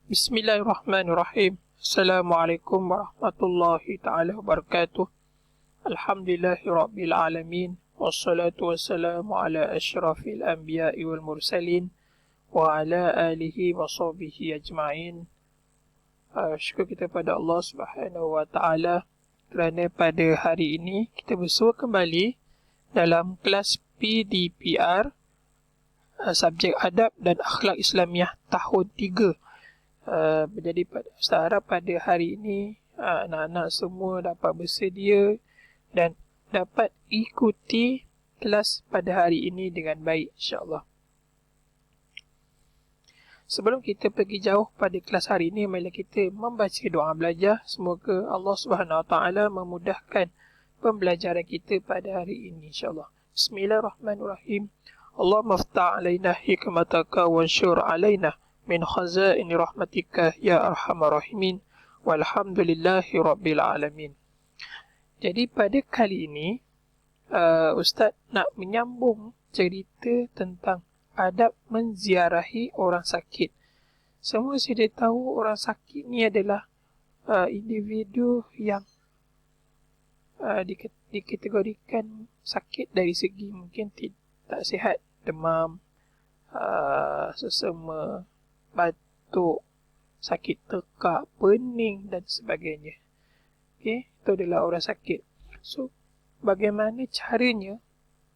Bismillahirrahmanirrahim. Assalamualaikum warahmatullahi ta'ala wabarakatuh. Alhamdulillahirabbil alamin. Wassalatu wassalamu ala asyrafil anbiya'i wal mursalin wa ala alihi wa sahbihi ajma'in. Syukur kita pada Allah Subhanahu wa taala kerana pada hari ini kita bersua kembali dalam kelas PDPR subjek adab dan akhlak Islamiah tahun 3. Jadi Ustaz harap pada hari ini anak-anak semua dapat bersedia dan dapat ikuti kelas pada hari ini dengan baik, insya-Allah. Sebelum kita pergi jauh pada kelas hari ini, marilah kita membaca doa belajar. Semoga Allah Subhanahu Wa Taala memudahkan pembelajaran kita pada hari ini, insya-Allah. Bismillahirrahmanirrahim. Allahumma aftah alaina hikmataka wanshur alaina min khazaini rahmatika ya arhamar rahimin walhamdulillahi rabbil alamin. Jadi pada kali ini Ustaz nak menyambung cerita tentang adab menziarahi orang sakit. Semua sudah tahu orang sakit ni adalah individu yang dikategorikan sakit dari segi mungkin tak sihat, demam, sesama, batuk, sakit tekak, pening dan sebagainya. Okey, itu adalah orang sakit. So, bagaimana caranya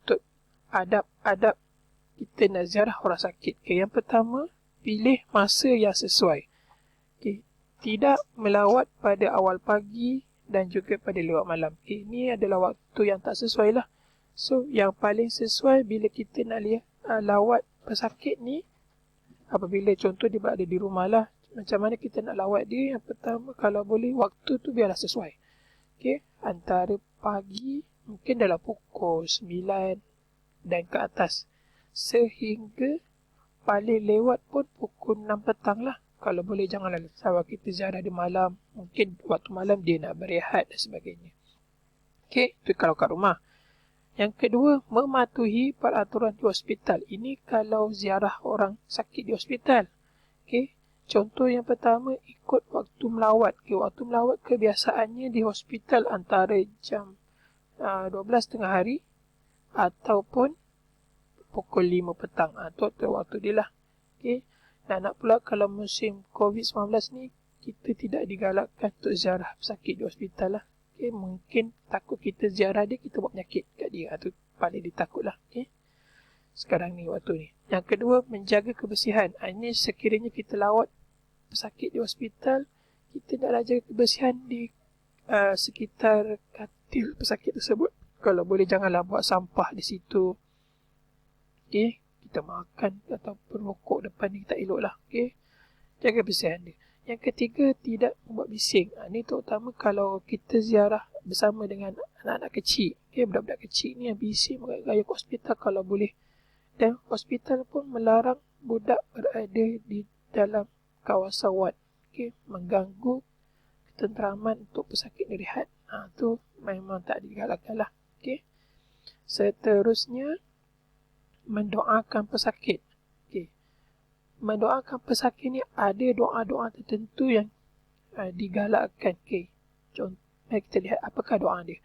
untuk adab-adab kita nak ziarah orang sakit? Okay, yang pertama, pilih masa yang sesuai. Okay, tidak melawat pada awal pagi dan juga pada lewat malam. Okay, ini adalah waktu yang tak sesuai lah. So, yang paling sesuai bila kita nak lawat pesakit ni, apabila contoh dia berada di rumah lah, macam mana kita nak lawat dia? Yang pertama, kalau boleh waktu tu biarlah sesuai. Okay, antara pagi mungkin dalam pukul 9 dan ke atas, sehingga paling lewat pun pukul 6 petang lah. Kalau boleh janganlah sebab kita ziarah di malam, mungkin waktu malam dia nak berehat dan sebagainya. Okay, itu kalau kat rumah. Yang kedua, mematuhi peraturan di hospital. Ini kalau ziarah orang sakit di hospital. Okay. Contoh yang pertama, ikut waktu melawat. Okay. Waktu melawat kebiasaannya di hospital antara jam 12 tengah hari ataupun pukul 5 petang. Itu waktu dia lah. Okay. Dan nak pula kalau musim COVID-19 ni, kita tidak digalakkan untuk ziarah pesakit di hospital lah. Okay, mungkin takut kita ziarah dia, kita buat penyakit kat dia. Itu paling ditakut lah. Okay. Sekarang ni, waktu ni. Yang kedua, menjaga kebersihan. Ini sekiranya kita lawat pesakit di hospital, kita nak jaga kebersihan di sekitar katil pesakit tersebut. Kalau boleh, janganlah buat sampah di situ. Okay. Kita makan atau perokok depan ni, tak elok lah. Okay. Jaga kebersihan dia. Yang ketiga, tidak membuat bising. Ini terutama kalau kita ziarah bersama dengan anak-anak kecil. Okay, budak-budak kecil ni yang bising, gaya ke hospital kalau boleh. Dan hospital pun melarang budak berada di dalam kawasan ward. Okay, mengganggu ketenteraman untuk pesakit rehat. Itu memang tak digalakkan lah. Okay. Seterusnya, mendoakan pesakit. Mendoakan pesakit ni ada doa-doa tertentu yang digalakkan. Okay. Contoh, kita lihat apakah doa dia.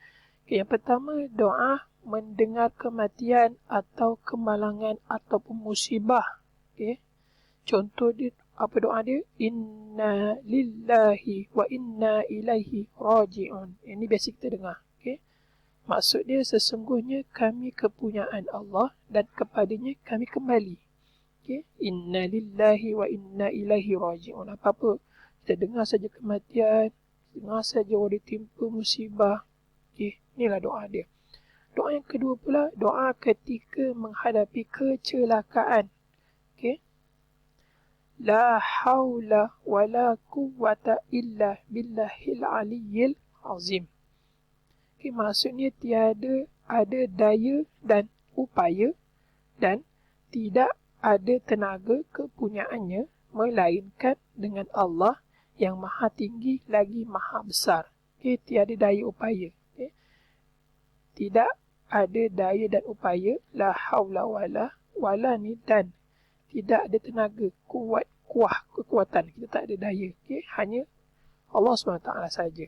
Okay. Yang pertama, doa mendengar kematian atau kemalangan ataupun musibah. Okay. Contoh dia, apa doa dia? Inna lillahi wa inna ilaihi raji'un. Ini biasa kita dengar. Okay. Maksud dia, sesungguhnya kami kepunyaan Allah dan kepadanya kami kembali. Okay. Inna lillahi wa inna ilaihi raji'un. Apa-apa kita dengar saja kematian, dengar saja orang ditimpa musibah. Okay. Inilah doa dia. Doa yang kedua pula, doa ketika menghadapi kecelakaan. Okay. La hawla wa la quwwata illa billahil aliyyil azim. Okay. Maksudnya tiada ada daya dan upaya dan tidak ada tenaga kepunyaannya melainkan dengan Allah yang maha tinggi lagi maha besar. Okay, tiada daya upaya. Okay. Tidak ada daya dan upaya. La haula wala ni dan tidak ada tenaga kuat kekuatan, kita tak ada daya. Okay? Hanya Allah SWT saja.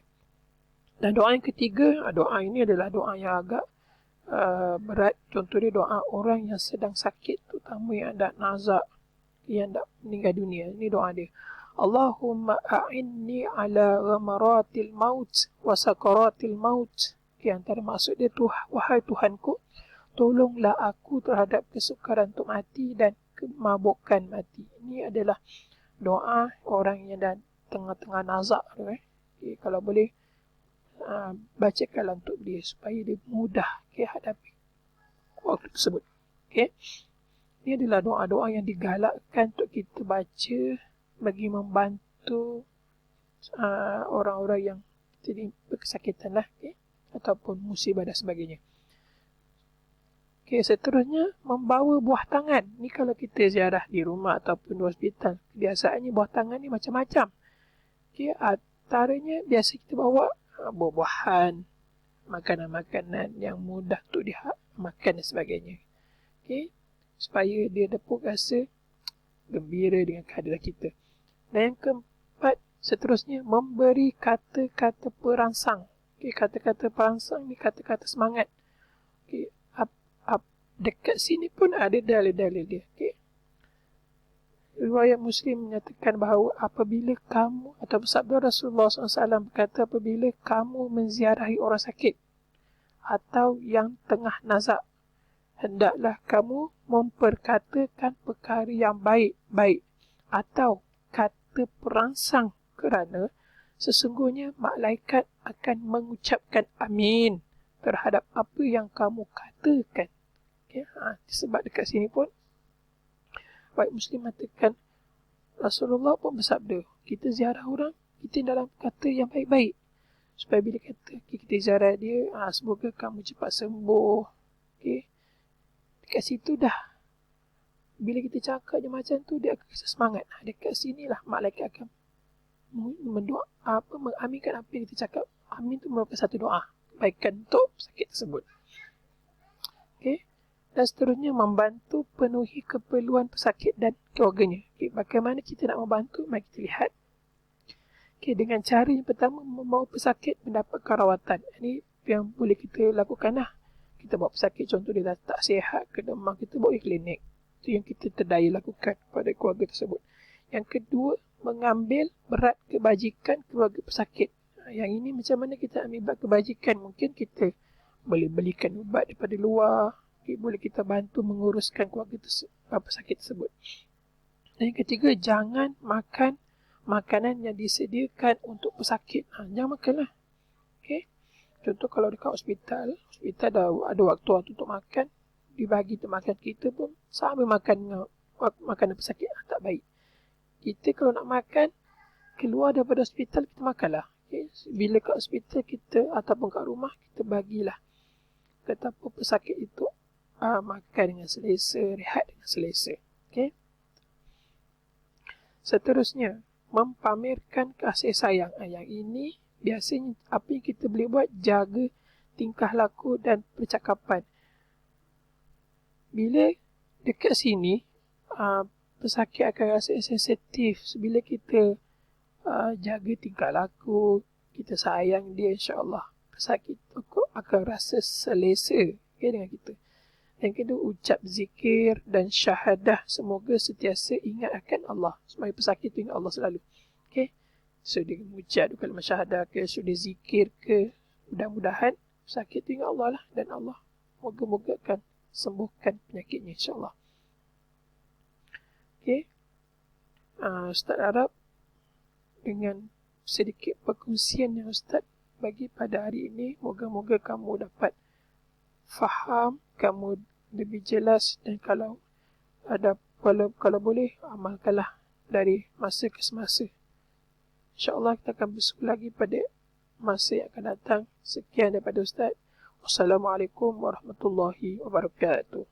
Dan doa yang ketiga, doa ini adalah doa yang agak berat. Contoh dia doa orang yang sedang sakit, terutama yang ada nazak, yang dah meninggal dunia. Ini doa dia. Allahumma a'inni ala ghamaratil maut wa sakaratil maut. Okay, antara maksud dia, wahai Tuhanku, tolonglah aku terhadap kesukaran untuk mati dan kemabukan mati. Ini adalah doa orang yang dah tengah-tengah nazak. Okay, kalau boleh, bacakanlah untuk dia supaya dia mudah hadapi waktu tersebut. Okay. Ini adalah doa-doa yang digalakkan untuk kita baca bagi membantu orang-orang yang jadi berkesakitan lah, ataupun musibah dan sebagainya. Okay, seterusnya, membawa buah tangan. Ni kalau kita ziarah di rumah ataupun di hospital, biasanya buah tangan ni macam-macam. Okay, antaranya biasa kita bawa buah-buahan, makanan-makanan yang mudah untuk dimakan dan sebagainya. Okay, supaya dia dapat rasa gembira dengan kehadiran kita. Dan yang keempat, seterusnya, memberi kata-kata perangsang. Okay, kata-kata perangsang ni kata-kata semangat. Okay, dekat sini pun ada dalil-dalil dia. Okay. Riwayat Muslim menyatakan bahawa apabila kamu, atau bersabda Rasulullah SAW berkata, apabila kamu menziarahi orang sakit atau yang tengah nazak, hendaklah kamu memperkatakan perkara yang baik-baik atau kata perangsang, kerana sesungguhnya malaikat akan mengucapkan amin terhadap apa yang kamu katakan. Okay, sebab dekat sini pun baik Muslim mengatakan, Rasulullah pun bersabda, kita ziarah orang, kita dalam kata yang baik-baik, supaya bila kata kita ziarah dia, semoga kamu cepat sembuh. Okay. Dekat situ dah, bila kita cakap je macam tu, dia akan rasa semangat. Dekat sinilah malaikat akan mendoa, mengaminkan apa yang kita cakap. Amin tu merupakan satu doa kebaikan untuk sakit tersebut. Okay. Dan seterusnya, membantu penuhi keperluan pesakit dan keluarganya. Okay, bagaimana kita nak membantu? Mari kita lihat. Okay, dengan cara yang pertama, membawa pesakit mendapatkan rawatan. Ini yang boleh kita lakukan lah. Kita bawa pesakit, contoh dia dah tak sihat ke demam, kita bawa ke klinik. Itu yang kita terdaya lakukan pada keluarga tersebut. Yang kedua, mengambil berat kebajikan keluarga pesakit. Yang ini macam mana kita ambil berat kebajikan? Mungkin kita boleh belikan ubat daripada luar. Boleh kita bantu menguruskan keluarga pesakit tersebut. Dan yang ketiga, jangan makan makanan yang disediakan untuk pesakit. Jangan makanlah. Okay. Contoh kalau dekat hospital dah ada waktu untuk makan, dibagi untuk makan, kita pun sama makan makanan pesakit. Tak baik. Kita kalau nak makan, keluar daripada hospital, kita makanlah. Okay. Bila kat hospital kita ataupun kat rumah, kita bagilah betapa pesakit itu makan dengan selesa, rehat dengan selesa. Okay. Seterusnya, mempamerkan kasih sayang. Yang ini biasanya apa yang kita boleh buat, jaga tingkah laku dan percakapan. Bila dekat sini, pesakit akan rasa sensitif. Bila kita jaga tingkah laku, kita sayang dia, insyaAllah pesakit itu akan rasa selesa, okay, dengan kita. Yang kedua, ucap zikir dan syahadah. Semoga sentiasa ingat akan Allah. Supaya pesakit itu ingat Allah selalu. Okay. So, dia mengucap kalimah syahadah ke, so dia zikir ke. Mudah-mudahan pesakit itu ingat Allah lah. Dan Allah moga-moga akan sembuhkan penyakitnya, insyaAllah. Okay. Ustaz harap dengan sedikit perkongsian yang Ustaz bagi pada hari ini, moga-moga kamu dapat faham, kamu lebih jelas, dan kalau boleh, amalkanlah dari masa ke semasa. InsyaAllah kita akan bersua lagi pada masa yang akan datang. Sekian daripada Ustaz. Wassalamualaikum warahmatullahi wabarakatuh.